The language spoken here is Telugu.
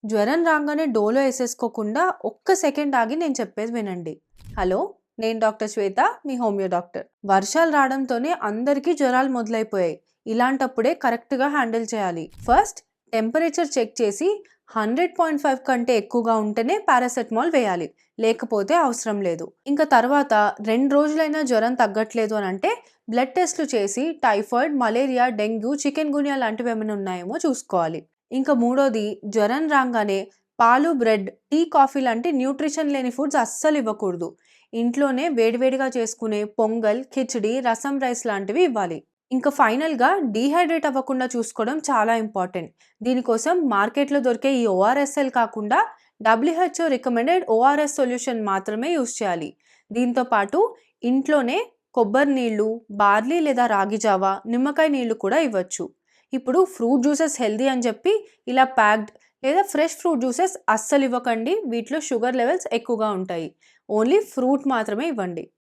జ్వరం రాగానే డోలో ఏసేసుకోకుండా ఒక్క సెకండ్ ఆగి నేను చెప్పేది వినండి. హలో, నేను డాక్టర్ శ్వేత, మీ హోమియో డాక్టర్. వర్షాలు రావడంతోనే అందరికీ జ్వరాలు మొదలైపోయాయి. ఇలాంటప్పుడే కరెక్ట్‌గా హ్యాండిల్ చేయాలి. ఫస్ట్ టెంపరేచర్ చెక్ చేసి 100.5 కంటే ఎక్కువగా ఉంటేనే పారాసెటమాల్ వేయాలి. లేకపోతే అవసరం లేదు. ఇంకా తర్వాత 2 రోజులైనా జ్వరం తగ్గట్లేదు అనంటే బ్లడ్ టెస్ట్‌లు చేసి టైఫాయిడ్, మలేరియా, డెంగ్యూ, చికెన్ గున్యా లాంటివి ఏమైనా ఉన్నాయేమో చూసుకోవాలి. ఇంకా మూడోది, జ్వరం రాగానే పాలు, బ్రెడ్, టీ, కాఫీ లాంటి న్యూట్రిషన్ లేని ఫుడ్స్ అస్సలు ఇవ్వకూడదు. ఇంట్లోనే వేడివేడిగా చేసుకునే పొంగల్, కిచిడి, రసం రైస్ లాంటివి ఇవ్వాలి. ఇంకా ఫైనల్‌గా డీహైడ్రేట్ అవ్వకుండా చూసుకోవడం చాలా ఇంపార్టెంట్. దీనికోసం మార్కెట్‌లో దొరికే ఈ ఓఆర్ఎస్ఎల్ కాకుండా డబ్ల్యూహెచ్ఓ రికమెండెడ్ ఓఆర్ఎస్ సొల్యూషన్ మాత్రమే యూజ్ చేయాలి. దీంతో పాటు ఇంట్లోనే కొబ్బరి నీళ్ళు, బార్లీ లేదా రాగి జావ, నిమ్మకాయ నీళ్ళు కూడా ఇవ్వచ్చు. ఇప్పుడు ఫ్రూట్ జ్యూసెస్ హెల్తీ అని చెప్పి ఇలా ప్యాక్డ్ లేదా ఫ్రెష్ ఫ్రూట్ జ్యూసెస్ అస్సలు ఇవ్వకండి. వీటిలో షుగర్ లెవెల్స్ ఎక్కువగా ఉంటాయి. ఓన్లీ ఫ్రూట్ మాత్రమే ఇవ్వండి.